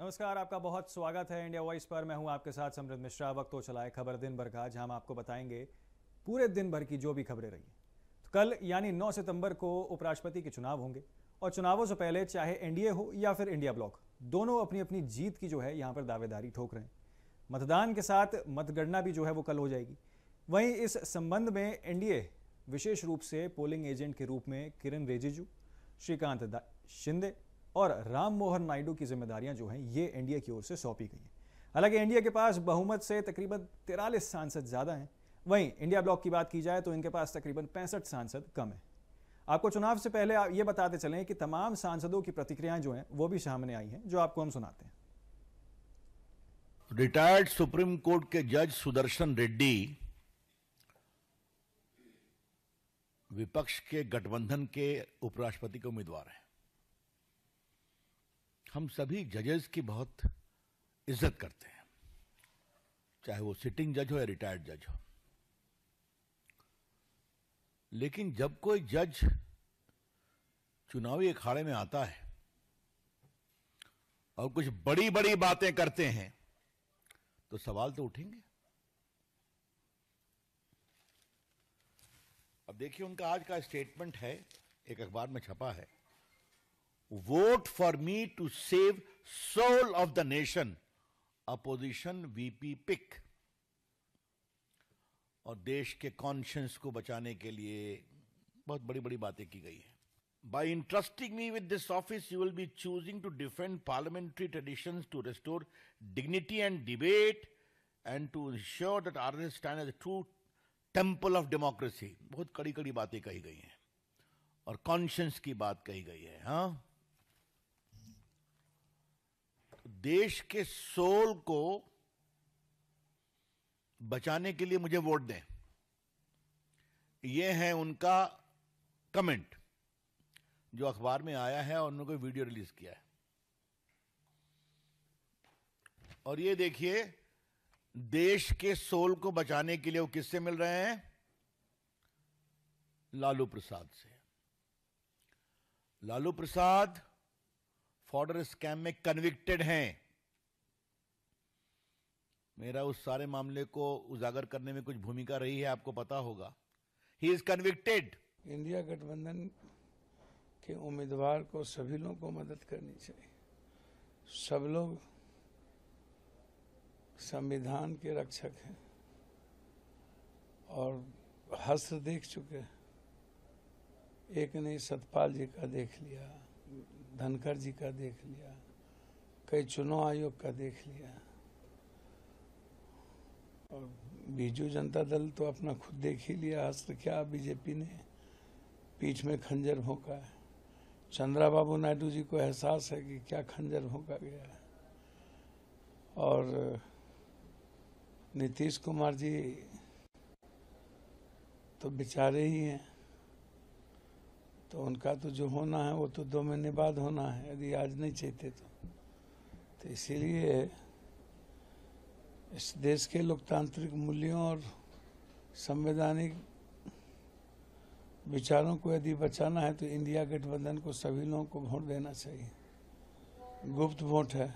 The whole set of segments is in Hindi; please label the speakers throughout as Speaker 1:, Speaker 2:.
Speaker 1: नमस्कार, आपका बहुत स्वागत है इंडिया वॉइस पर। मैं हूं आपके साथ समृद्ध मिश्रा। वक्त हो चला है खबर दिन भर का, जहां हम आपको बताएंगे पूरे दिन भर की जो भी खबरें रही। तो कल यानी 9 सितंबर को उपराष्ट्रपति के चुनाव होंगे और चुनावों से पहले चाहे एनडीए हो या फिर इंडिया ब्लॉक, दोनों अपनी अपनी जीत की जो है यहाँ पर दावेदारी ठोक रहे हैं। मतदान के साथ मतगणना भी जो है वो कल हो जाएगी। वहीं इस संबंध में एनडीए विशेष रूप से पोलिंग एजेंट के रूप में किरण रिजिजू, श्रीकांत शिंदे और राम मोहन नायडू की जिम्मेदारियां जो हैं ये एनडीए की ओर से सौंपी गई हैं। हालांकि एनडीए के पास बहुमत से तकरीबन 43 सांसद ज्यादा हैं। वहीं इंडिया ब्लॉक की बात की जाए तो इनके पास तकरीबन 65 सांसद कम हैं। आपको चुनाव से पहले ये बताते चलें कि तमाम सांसदों की प्रतिक्रियाएं जो हैं वो भी सामने आई हैं, जो आपको हम सुनाते हैं।
Speaker 2: रिटायर्ड सुप्रीम कोर्ट के जज सुदर्शन रेड्डी विपक्ष के गठबंधन के उपराष्ट्रपति के उम्मीदवार हैं। हम सभी जजेस की बहुत इज्जत करते हैं, चाहे वो सिटिंग जज हो या रिटायर्ड जज हो। लेकिन जब कोई जज चुनावी अखाड़े में आता है और कुछ बड़ी बड़ी बातें करते हैं तो सवाल तो उठेंगे। अब देखिए, उनका आज का स्टेटमेंट है, एक अखबार में छपा है। Vote for me to save soul of the nation, opposition VP pick. और देश के कॉन्शियंस को बचाने के लिए बहुत बड़ी बड़ी बातें की गई है। By entrusting me with this office you will be choosing to defend parliamentary traditions, to restore dignity and debate and to ensure that RSS stand as a true temple of democracy. बहुत कड़ी कड़ी बातें कही गई हैं और कॉन्शियंस की बात कही गई है। हाँ, देश के सोल को बचाने के लिए मुझे वोट दें, यह है उनका कमेंट जो अखबार में आया है और उन्होंने वीडियो रिलीज किया है। और ये देखिए, देश के सोल को बचाने के लिए वो किससे मिल रहे हैं? लालू प्रसाद से। लालू प्रसाद फॉर्डर स्कैम में कन्विक्टेड हैं। मेरा उस सारे मामले को उजागर करने में कुछ भूमिका रही है, आपको पता होगा। He is convicted.
Speaker 3: इंडिया गठबंधन के उम्मीदवार को सभी लोगों को मदद करनी चाहिए। सब लोग संविधान के रक्षक हैं और हस्त्र देख चुके हैं। एक नहीं, सतपाल जी का देख लिया, धनखड़ जी का देख लिया, कई चुनाव आयोग का देख लिया, और बीजू जनता दल तो अपना खुद देख ही लिया। हस्त्र क्या बीजेपी ने पीठ में खंजर भोंका है। चंद्राबाबू नायडू जी को एहसास है कि क्या खंजर भोंका गया है। और नीतीश कुमार जी तो बेचारे ही हैं, तो उनका तो जो होना है वो तो 2 महीने बाद होना है, यदि आज नहीं चाहते तो इसीलिए इस देश के लोकतांत्रिक मूल्यों और संवैधानिक विचारों को यदि बचाना है तो इंडिया गठबंधन को सभी लोगों को वोट देना चाहिए। गुप्त वोट है।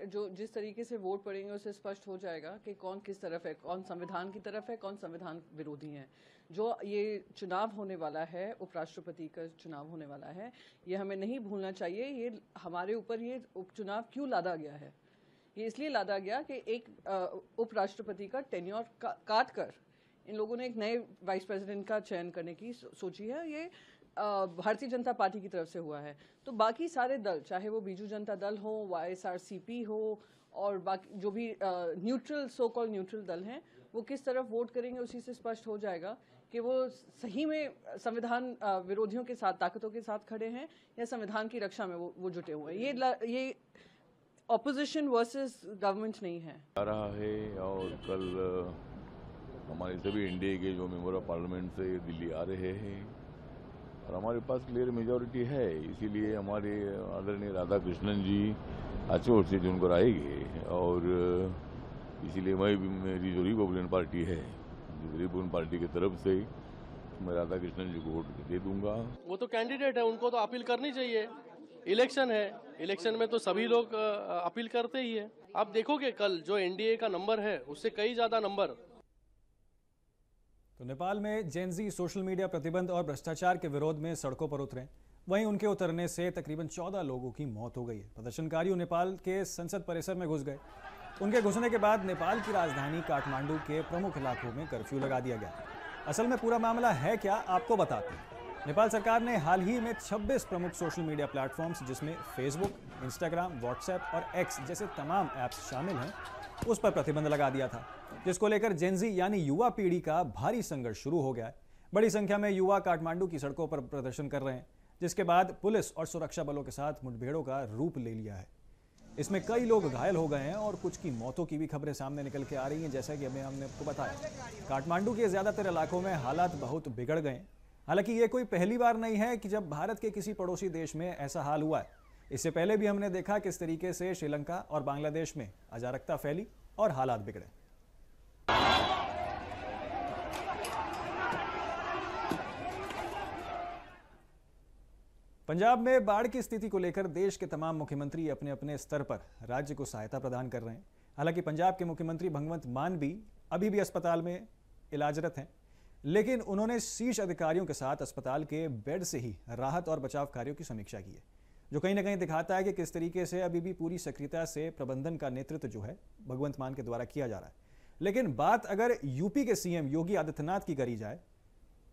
Speaker 4: जो जिस तरीके से वोट पड़ेंगे उससे स्पष्ट हो जाएगा कि कौन किस तरफ है, कौन संविधान की तरफ है, कौन संविधान विरोधी है। जो ये चुनाव होने वाला है, उपराष्ट्रपति का चुनाव होने वाला है, ये हमें नहीं भूलना चाहिए। ये हमारे ऊपर ये उपचुनाव क्यों लादा गया है? ये इसलिए लादा गया कि एक उपराष्ट्रपति का टेन्योर काट कर इन लोगों ने एक नए वाइस प्रेसिडेंट का चयन करने की सोची है। ये भारतीय जनता पार्टी की तरफ से हुआ है। तो बाकी सारे दल, चाहे वो बीजू जनता दल हो, वाईएसआरसीपी हो और बाकी जो भी न्यूट्रल, सो कॉल्ड न्यूट्रल दल हैं, वो किस तरफ वोट करेंगे उसी से स्पष्ट हो जाएगा कि वो सही में संविधान विरोधियों के साथ, ताकतों के साथ खड़े हैं या संविधान की रक्षा में वो जुटे हुए हैं। ये ऑपोजिशन वर्सेस गवर्नमेंट नहीं है।
Speaker 5: आ रहा है और कल हमारे सभी एनडीए के जो मेंबर ऑफ पार्लियामेंट से दिल्ली आ रहे हैं और हमारे पास क्लियर मेजॉरिटी है। इसीलिए हमारे आदरणीय राधा कृष्णन जी अच्छे वोट से चुनकर आएंगे और इसीलिए मेरी जो रिपब्लिकन पार्टी है, रिपब्लिकन पार्टी की तरफ से मैं राधा कृष्णन जी को वोट दे दूंगा।
Speaker 6: वो तो कैंडिडेट है, उनको तो अपील करनी चाहिए। इलेक्शन है, इलेक्शन में तो सभी लोग अपील करते ही है। आप देखोगे कल जो एनडीए का नंबर है उससे कई ज्यादा नंबर।
Speaker 1: तो नेपाल में जेनजी सोशल मीडिया प्रतिबंध और भ्रष्टाचार के विरोध में सड़कों पर उतरे। वहीं उनके उतरने से तकरीबन 14 लोगों की मौत हो गई है। प्रदर्शनकारियों नेपाल के संसद परिसर में घुस गए। उनके घुसने के बाद नेपाल की राजधानी काठमांडू के प्रमुख इलाकों में कर्फ्यू लगा दिया गया। असल में पूरा मामला है क्या, आपको बताते हैं। नेपाल सरकार ने हाल ही में 26 प्रमुख सोशल मीडिया प्लेटफॉर्म्स, जिसमें फेसबुक, इंस्टाग्राम, व्हाट्सएप और एक्स जैसे तमाम ऐप्स शामिल हैं, उस पर प्रतिबंध लगा दिया था, जिसको लेकर जेनजी यानी युवा पीढ़ी का भारी संघर्ष शुरू हो गया है। बड़ी संख्या में युवा काठमांडू की सड़कों पर प्रदर्शन कर रहे हैं, जिसके बाद पुलिस और सुरक्षा बलों के साथ मुठभेड़ों का रूप ले लिया है। इसमें कई लोग घायल हो गए हैं और कुछ की मौतों की भी खबरें सामने निकल के आ रही हैं। जैसा कि हमने आपको बताया, काठमांडू के ज्यादातर इलाकों में हालात बहुत बिगड़ गए हैं। हालांकि ये कोई पहली बार नहीं है कि जब भारत के किसी पड़ोसी देश में ऐसा हाल हुआ है। इससे पहले भी हमने देखा किस तरीके से श्रीलंका और बांग्लादेश में अराजकता फैली और हालात बिगड़े। पंजाब में बाढ़ की स्थिति को लेकर देश के तमाम मुख्यमंत्री अपने अपने स्तर पर राज्य को सहायता प्रदान कर रहे हैं। हालांकि पंजाब के मुख्यमंत्री भगवंत मान भी अभी भी अस्पताल में इलाजरत हैं, लेकिन उन्होंने शीर्ष अधिकारियों के साथ अस्पताल के बेड से ही राहत और बचाव कार्यों की समीक्षा की है, जो कहीं ना कहीं दिखाता है कि किस तरीके से अभी भी पूरी सक्रियता से प्रबंधन का नेतृत्व जो है भगवंत मान के द्वारा किया जा रहा है। लेकिन बात अगर यूपी के सीएम योगी आदित्यनाथ की करी जाए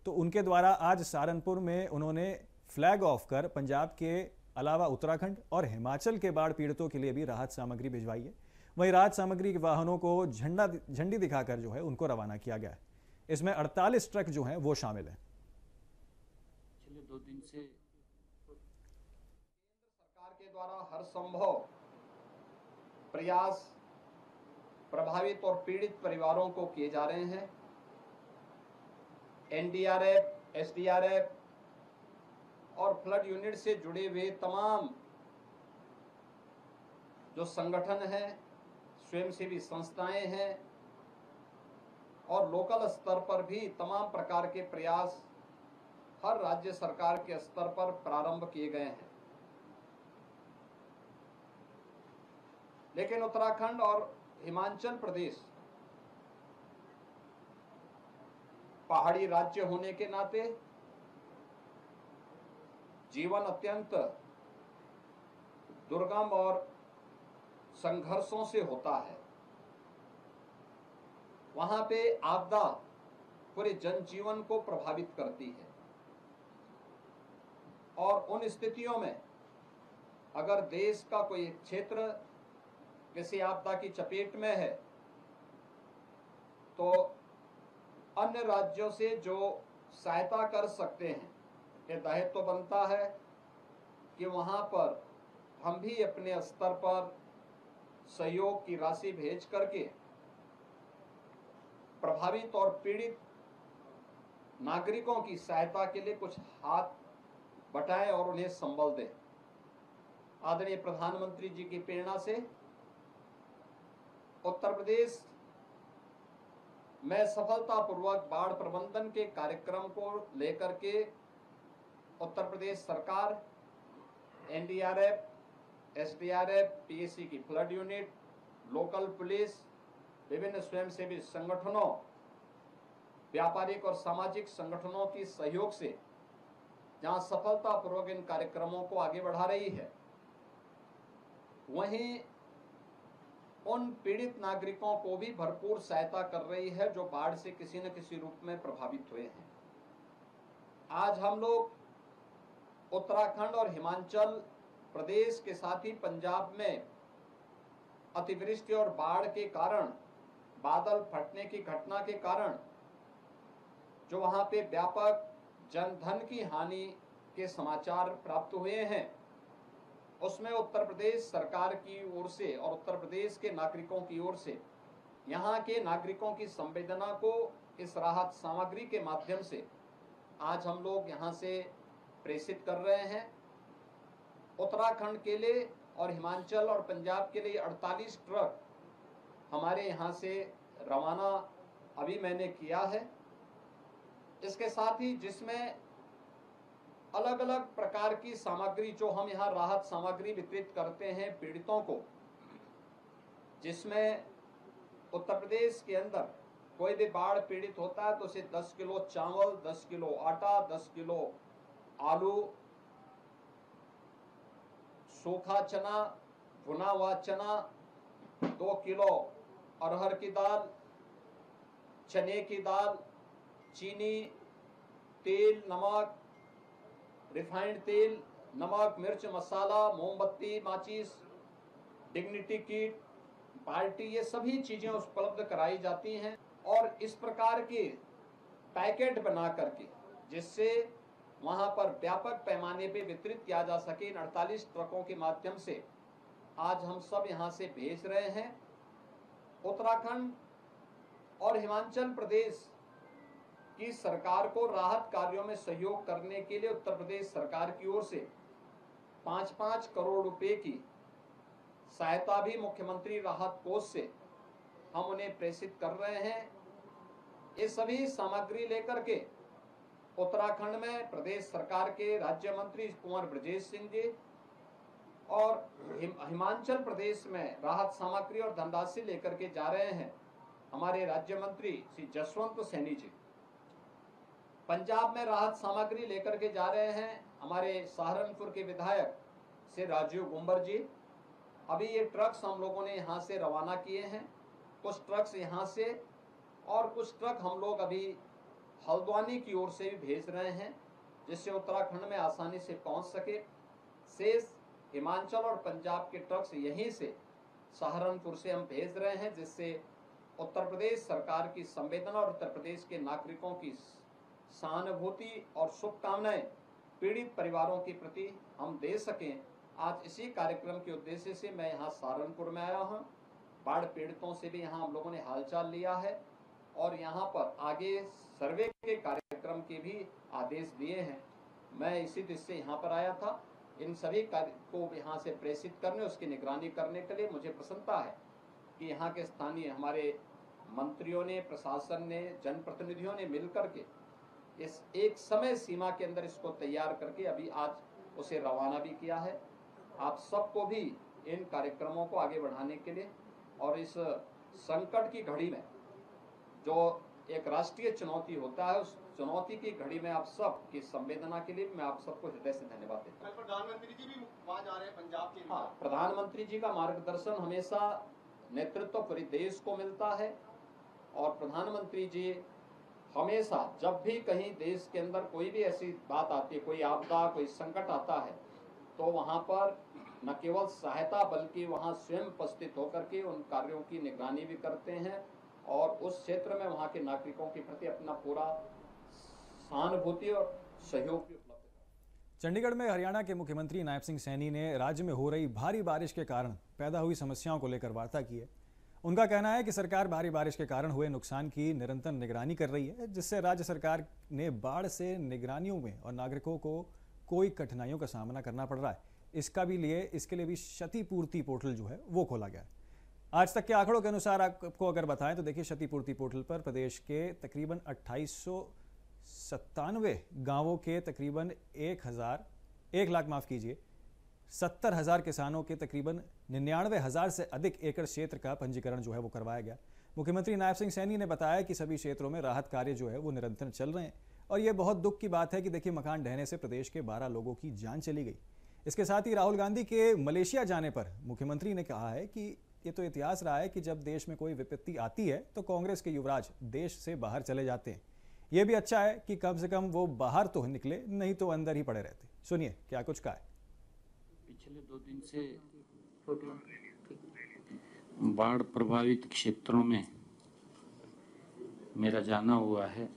Speaker 1: तो उनके द्वारा आज सहारनपुर में उन्होंने फ्लैग ऑफ कर पंजाब के अलावा उत्तराखंड और हिमाचल के बाढ़ पीड़ितों के लिए भी राहत सामग्री भिजवाई है। वहीं राहत सामग्री के वाहनों को झंडी दिखाकर जो है उनको रवाना किया गया है। इसमें 48 ट्रक जो हैं वो शामिल हैं।
Speaker 7: पिछले 2 दिन से केंद्र सरकार के द्वारा हर संभव प्रयास प्रभावित और पीड़ित परिवारों को किए जा रहे हैं। एनडीआरएफ, एसडीआरएफ और फ्लड यूनिट से जुड़े हुए तमाम जो संगठन हैं, स्वयंसेवी संस्थाएं हैं और लोकल स्तर पर भी तमाम प्रकार के प्रयास हर राज्य सरकार के स्तर पर प्रारंभ किए गए हैं। लेकिन उत्तराखंड और हिमाचल प्रदेश पहाड़ी राज्य होने के नाते जीवन अत्यंत दुर्गम और संघर्षों से होता है। वहां पे आपदा पूरे जनजीवन को प्रभावित करती है और उन स्थितियों में अगर देश का कोई क्षेत्र किसी आपदा की चपेट में है तो अन्य राज्यों से जो सहायता कर सकते हैं, ये दायित्व तो बनता है कि वहां पर हम भी अपने स्तर पर सहयोग की राशि भेज करके प्रभावित और पीड़ित नागरिकों की सहायता के लिए कुछ हाथ बटाएं और उन्हें संबल दें। आदरणीय प्रधानमंत्री जी की प्रेरणा से उत्तर प्रदेश में सफलतापूर्वक बाढ़ प्रबंधन के कार्यक्रम को लेकर के उत्तर प्रदेश सरकार, एनडीआरएफ, एसडीआरएफ, पीएसी की फ्लड यूनिट, लोकल पुलिस, विभिन्न स्वयंसेवी संगठनों, व्यापारिक और सामाजिक संगठनों की सहयोग से जहां सफलतापूर्वक इन कार्यक्रमों को आगे बढ़ा रही है, वहीं उन पीड़ित नागरिकों को भी भरपूर सहायता कर रही है जो बाढ़ से किसी न किसी रूप में प्रभावित हुए हैं। आज हम लोग उत्तराखंड और हिमाचल प्रदेश के साथ ही पंजाब में अतिवृष्टि और बाढ़ के कारण, बादल फटने की घटना के कारण जो वहां पे व्यापक जनधन की हानि के समाचार प्राप्त हुए हैं, उसमें उत्तर प्रदेश सरकार की ओर से और उत्तर प्रदेश के नागरिकों की ओर से यहाँ के नागरिकों की संवेदना को इस राहत सामग्री के माध्यम से आज हम लोग यहाँ से प्रेषित कर रहे हैं। उत्तराखंड के लिए और हिमाचल और पंजाब के लिए 48 ट्रक हमारे यहाँ से रवाना अभी मैंने किया है। इसके साथ ही जिसमें अलग अलग प्रकार की सामग्री जो हम यहाँ राहत सामग्री वितरित करते हैं पीड़ितों को, जिसमें उत्तर प्रदेश के अंदर कोई भी बाढ़ पीड़ित होता है तो उसे 10 किलो चावल, 10 किलो आटा, 10 किलो आलू, सूखा चना, भुना हुआ चना, 2 किलो अरहर की दाल, चने की दाल, चीनी, तेल, नमक, रिफाइंड तेल, नमक, मिर्च, मसाला, मोमबत्ती, माचिस, डिग्निटी किट, बाल्टी, ये सभी चीजें उपलब्ध कराई जाती हैं। और इस प्रकार के पैकेट बना करके जिससे वहां पर व्यापक पैमाने पे वितरित किया जा सके, इन 48 ट्रकों के माध्यम से आज हम सब यहां से भेज रहे हैं। उत्तराखंड और हिमाचल प्रदेश की सरकार को राहत कार्यों में सहयोग करने के लिए उत्तर प्रदेश सरकार की ओर से 5-5 करोड़ रुपए की सहायता भी मुख्यमंत्री राहत कोष से हम उन्हें प्रेषित कर रहे हैं। ये सभी सामग्री लेकर के उत्तराखंड में प्रदेश सरकार के राज्य मंत्री कुंवर ब्रजेश सिंह जी और हिमाचल प्रदेश में राहत सामग्री और धनराशि लेकर के जा रहे हैं हमारे राज्य मंत्री श्री जसवंत सैनी जी। पंजाब में राहत सामग्री लेकर के जा रहे हैं हमारे सहारनपुर के विधायक श्री राजीव गुंबर जी। अभी ये ट्रक्स हम लोगों ने यहाँ से रवाना किए हैं, कुछ ट्रक्स यहाँ से और कुछ ट्रक हम लोग अभी हल्द्वानी की ओर से भी भेज रहे हैं, जिससे उत्तराखंड में आसानी से पहुंच सके। शेष हिमाचल और पंजाब के ट्रक्स यहीं से सहारनपुर से हम भेज रहे हैं, जिससे उत्तर प्रदेश सरकार की संवेदना और उत्तर प्रदेश के नागरिकों की सहानुभूति और शुभकामनाएं पीड़ित परिवारों के प्रति हम दे सकें। आज इसी कार्यक्रम के उद्देश्य से मैं यहाँ सहारनपुर में आया हूँ। बाढ़ पीड़ितों से भी यहाँ हम लोगों ने हालचाल लिया है और यहाँ पर आगे सर्वे के कार्यक्रम के भी आदेश दिए हैं। मैं इसी दृष्टि से यहाँ पर आया था। इन सभी कार्य को यहाँ से प्रेषित करने, उसकी निगरानी करने के लिए मुझे प्रसन्नता है कि यहाँ के स्थानीय हमारे मंत्रियों ने, प्रशासन ने, जनप्रतिनिधियों ने मिलकर के इस एक समय सीमा के अंदर इसको तैयार करके अभी आज उसे रवाना भी किया है। आप सबको भी इन कार्यक्रमों को आगे बढ़ाने के लिए और इस संकट की घड़ी में जो एक राष्ट्रीय चुनौती होता है, उस चुनौती की घड़ी में आप सब की संवेदना के लिए मैं आप सबको हृदय से धन्यवाद देता हूँ।
Speaker 8: प्रधानमंत्री जी भी वहाँ जा रहे हैं पंजाब के लिए।
Speaker 7: हाँ, प्रधानमंत्री जी का मार्गदर्शन हमेशा नेतृत्व पूरे देश को मिलता है और प्रधानमंत्री जी हमेशा जब भी कहीं देश के अंदर कोई भी ऐसी बात आती है, कोई आपदा, कोई संकट आता है, तो वहाँ पर न केवल सहायता बल्कि वहाँ स्वयं उपस्थित होकर के उन कार्यों की निगरानी भी करते हैं और उस क्षेत्र में वहाँ के नागरिकों के प्रति अपना पूरा सहानुभूति और सहयोग भी उपलब्ध है।
Speaker 1: चंडीगढ़ में हरियाणा के मुख्यमंत्री नायब सिंह सैनी ने राज्य में हो रही भारी बारिश के कारण पैदा हुई समस्याओं को लेकर वार्ता की है। उनका कहना है कि सरकार भारी बारिश के कारण हुए नुकसान की निरंतर निगरानी कर रही है, जिससे राज्य सरकार ने बाढ़ से निगरानियों में और नागरिकों को कोई कठिनाइयों का सामना करना पड़ रहा है। इसके लिए भी क्षतिपूर्ति पोर्टल जो है वो खोला गया है। आज तक के आंकड़ों के अनुसार आपको अगर बताएं तो देखिए, क्षतिपूर्ति पोर्टल पर प्रदेश के तकरीबन 2897 गांवों के तकरीबन 70,000 किसानों के तकरीबन 99,000 से अधिक एकड़ क्षेत्र का पंजीकरण जो है वो करवाया गया। मुख्यमंत्री नायब सिंह सैनी ने बताया कि सभी क्षेत्रों में राहत कार्य जो है वो निरंतर चल रहे हैं और ये बहुत दुख की बात है कि देखिए, मकान ढहने से प्रदेश के 12 लोगों की जान चली गई। इसके साथ ही राहुल गांधी के मलेशिया जाने पर मुख्यमंत्री ने कहा है कि ये तो इतिहास रहा है कि जब देश में कोई विपत्ति आती है तो कांग्रेस के युवराज देश से बाहर चले जाते हैं। ये भी अच्छा है कि कम से कम वो बाहर तो निकले, नहीं तो अंदर ही पड़े रहते। सुनिए क्या कुछ कहा है।
Speaker 9: पिछले 2 दिन से बाढ़ प्रभावित क्षेत्रों में मेरा जाना हुआ है।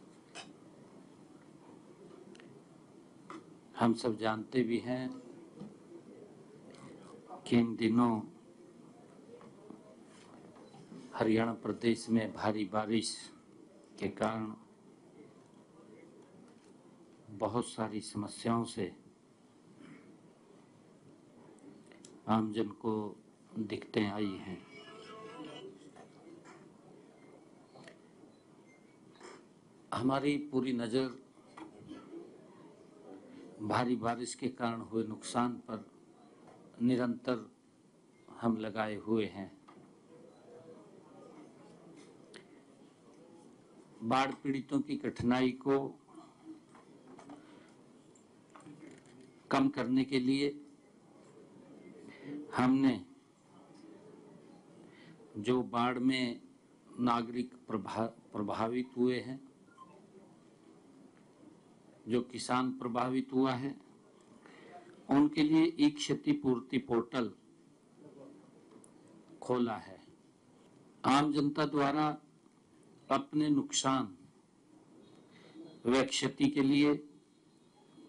Speaker 9: हम सब जानते भी हैं कि इन दिनों हरियाणा प्रदेश में भारी बारिश के कारण बहुत सारी समस्याओं से आमजन को दिक्कतें आई हैं। हमारी पूरी नज़र भारी बारिश के कारण हुए नुकसान पर निरंतर हम लगाए हुए हैं। बाढ़ पीड़ितों की कठिनाई को कम करने के लिए हमने जो बाढ़ में नागरिक प्रभावित हुए हैं, जो किसान प्रभावित हुआ है, उनके लिए एक क्षतिपूर्ति पोर्टल खोला है। आम जनता द्वारा अपने नुकसान व क्षति के लिए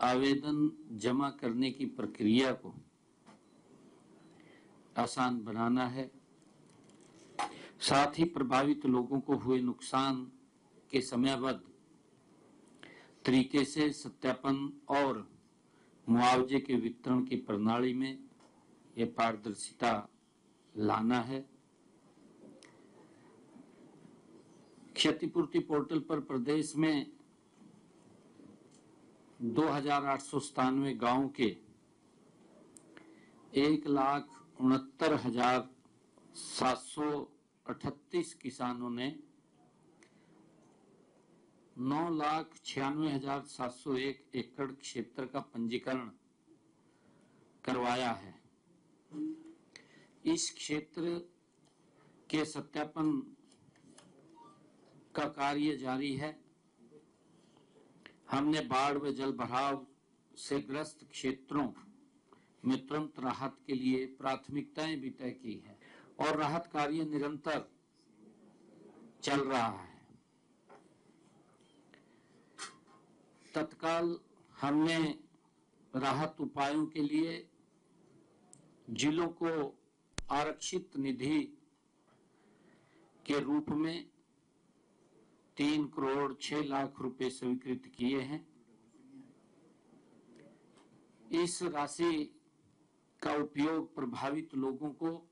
Speaker 9: आवेदन जमा करने की प्रक्रिया को आसान बनाना है। साथ ही प्रभावित लोगों को हुए नुकसान के समयबद्ध तरीके से सत्यापन और मुआवजे के वितरण की प्रणाली में ये पारदर्शिता लाना है। क्षतिपूर्ति पोर्टल पर प्रदेश में 2897 गांव के 1,69,738 किसानों ने 9,96,701 एकड़ क्षेत्र का पंजीकरण करवाया है। इस क्षेत्र के सत्यापन का कार्य जारी है। हमने बाढ़ व जल भराव से ग्रस्त क्षेत्रों में तुरंत राहत के लिए प्राथमिकताएं भी तय की है और राहत कार्य निरंतर चल रहा है। तत्काल हमने राहत उपायों के लिए जिलों को आरक्षित निधि के रूप में 3 करोड़ 6 लाख रुपए स्वीकृत किए हैं। इस राशि का उपयोग प्रभावित लोगों को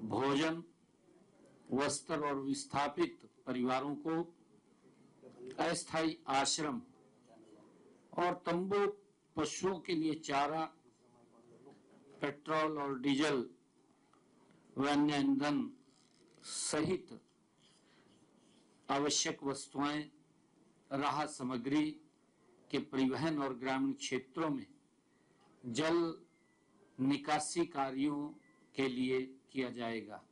Speaker 9: भोजन, वस्त्र और विस्थापित परिवारों को अस्थायी आश्रम और तंबू, पशुओं के लिए चारा, पेट्रोल और डीजल व अन्य ईंधन सहित आवश्यक वस्तुएं, राहत सामग्री के परिवहन और ग्रामीण क्षेत्रों में जल निकासी कार्यों के लिए किया जाएगा।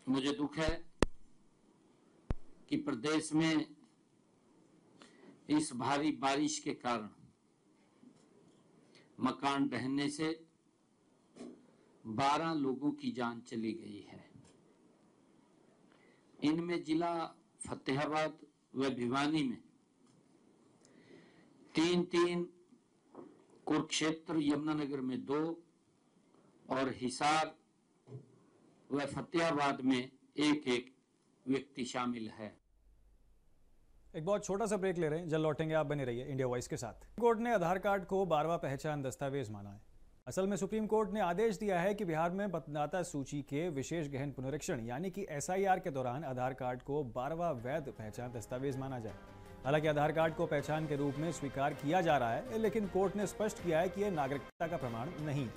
Speaker 9: मुझे दुख है कि प्रदेश में इस भारी बारिश के कारण मकान ढहने से 12 लोगों की जान चली गई है। इनमें जिला फतेहाबाद व भिवानी में 3, कुरुक्षेत्र यमुनानगर में 2 और हिसार व फतेहाबाद में 1 व्यक्ति शामिल है।
Speaker 1: एक बहुत छोटा सा ब्रेक ले रहे हैं, जल्द लौटेंगे। आप बने रहिए इंडिया वॉइस के साथ। कोर्ट ने आधार कार्ड को 12वां पहचान दस्तावेज माना है। असल में सुप्रीम कोर्ट ने आदेश दिया है कि बिहार में मतदाता सूची के विशेष गहन पुनरीक्षण यानी कि SIR के दौरान आधार कार्ड को 12वां वैध पहचान दस्तावेज माना जाए। हालांकि आधार कार्ड को पहचान के रूप में स्वीकार किया जा रहा है, लेकिन कोर्ट ने स्पष्ट किया है कि यह नागरिकता का प्रमाण नहीं,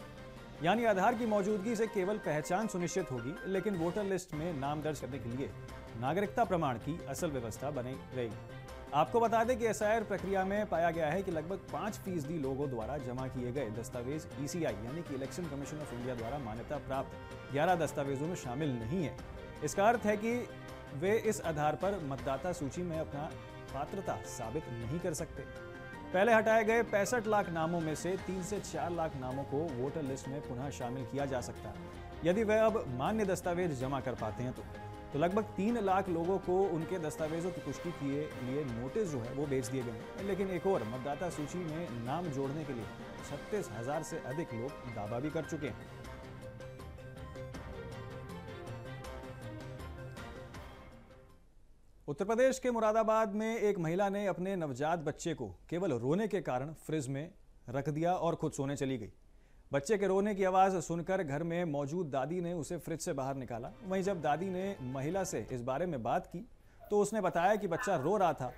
Speaker 1: यानी आधार की मौजूदगी से केवल पहचान सुनिश्चित होगी, लेकिन वोटर लिस्ट में नाम दर्ज करने के लिए नागरिकता प्रमाण की असल व्यवस्था बनी रहेगी। आपको बता दें कि SIR प्रक्रिया में पाया गया है कि लगभग 5% लोगों द्वारा जमा किए गए दस्तावेज ECI यानी कि इलेक्शन कमीशन ऑफ इंडिया द्वारा मान्यता प्राप्त 11 दस्तावेजों में शामिल नहीं है। इसका अर्थ है कि वे इस आधार पर मतदाता सूची में अपना पात्रता साबित नहीं कर सकते। पहले हटाए गए 65 लाख नामों में से 3 से 4 लाख नामों को वोटर लिस्ट में पुनः शामिल किया जा सकता है, यदि वे अब मान्य दस्तावेज जमा कर पाते हैं तो लगभग 3 लाख लोगों को उनके दस्तावेजों की पुष्टि के लिए नोटिस जो है वो भेज दिए गए हैं। लेकिन एक और मतदाता सूची में नाम जोड़ने के लिए 36,000 से अधिक लोग दावा भी कर चुके हैं। उत्तर प्रदेश के मुरादाबाद में एक महिला ने अपने नवजात बच्चे को केवल रोने के कारण फ्रिज में रख दिया और खुद सोने चली गई। बच्चे के रोने की आवाज़ सुनकर घर में मौजूद दादी ने उसे फ्रिज से बाहर निकाला। वहीं जब दादी ने महिला से इस बारे में बात की तो उसने बताया कि बच्चा रो रहा था,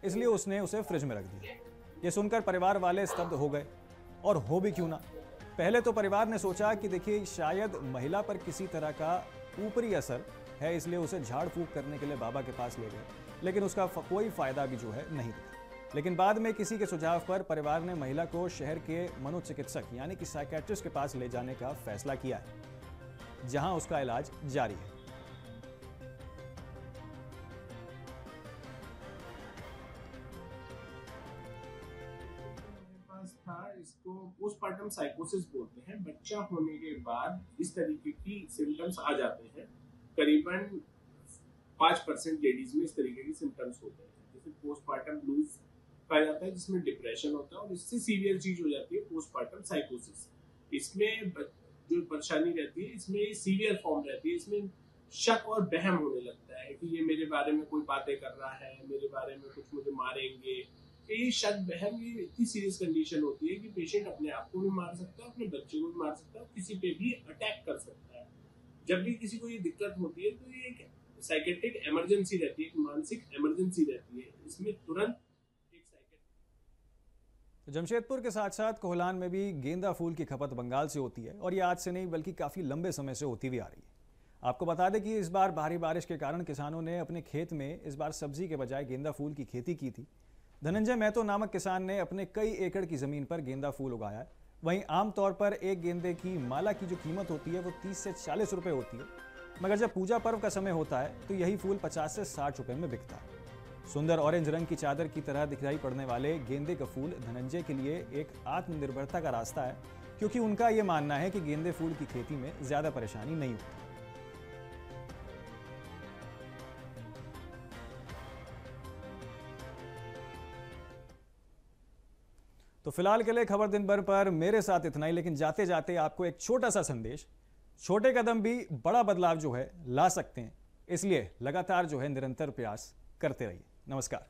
Speaker 1: इसलिए उसने उसे फ्रिज में रख दिया। ये सुनकर परिवार वाले स्तब्ध हो गए, और हो भी क्यों ना। पहले तो परिवार ने सोचा कि देखिए शायद महिला पर किसी तरह का ऊपरी असर है, इसलिए उसे झाड़ फूंक करने के लिए बाबा के पास ले गए, लेकिन उसका कोई फायदा भी जो है नहीं दिखा। लेकिन बाद में किसी के सुझाव पर परिवार ने महिला को शहर के मनोचिकित्सक यानी कि साइकेट्रिस्ट के पास ले जाने का फैसला किया है, जहां उसका इलाज जारी है।
Speaker 10: था, इसको पोस्टपार्टम साइकोसिस बोलते हैं। बच्चा होने के बाद इस तरीके की सिम्टम्स आ जाते हैं। करीबन 5% लेडीज में इस तरीके के सिम्टम्स होते हैं। जैसे पोस्टपार्टम ब्लूज कहा जाता है, जिसमें डिप्रेशन होता है, और इससे सीवियर चीज हो जाती है पोस्टपार्टम साइकोसिस। इसमें जो परेशानी रहती है, इसमें सीवियर फॉर्म रहती है। इसमें शक और वहम होने लगता है कि ये मेरे बारे में कोई बातें कर रहा है, मेरे बारे में कुछ मुझे मारेंगे। ये शक वहम ये इतनी सीरियस कंडीशन होती है कि पेशेंट अपने आप को भी मार सकता है, अपने बच्चे को भी मार सकता है, किसी पे भी अटैक कर सकता है। जब भी किसी को ये दिक्कत होती है तो ये एक साइकेट्रिक इमरजेंसी रहती है, एक मानसिक इमरजेंसी रहती है। इसमें तुरंत एक साइकेट्रिक।
Speaker 1: जमशेदपुर के साथ साथ कोहलान में भी गेंदा फूल की खपत बंगाल से होती है, और ये आज से नहीं बल्कि काफी लंबे समय से होती भी आ रही है। आपको बता दें कि इस बार भारी बारिश के कारण किसानों ने अपने खेत में इस बार सब्जी के बजाय गेंदा फूल की खेती की थी। धनंजय महतो नामक किसान ने अपने कई एकड़ की जमीन पर गेंदा फूल उगाया है। वहीं आमतौर पर एक गेंदे की माला की जो कीमत होती है वो 30 से 40 रुपए होती है, मगर जब पूजा पर्व का समय होता है तो यही फूल 50 से 60 रुपए में बिकता है। सुंदर ऑरेंज रंग की चादर की तरह दिखाई पड़ने वाले गेंदे का फूल धनंजय के लिए एक आत्मनिर्भरता का रास्ता है, क्योंकि उनका ये मानना है कि गेंदे फूल की खेती में ज्यादा परेशानी नहीं होती। तो फिलहाल के लिए खबर दिन भर पर मेरे साथ इतना ही, लेकिन जाते जाते आपको एक छोटा सा संदेश, छोटे कदम भी बड़ा बदलाव जो है ला सकते हैं, इसलिए लगातार जो है निरंतर प्रयास करते रहिए। नमस्कार।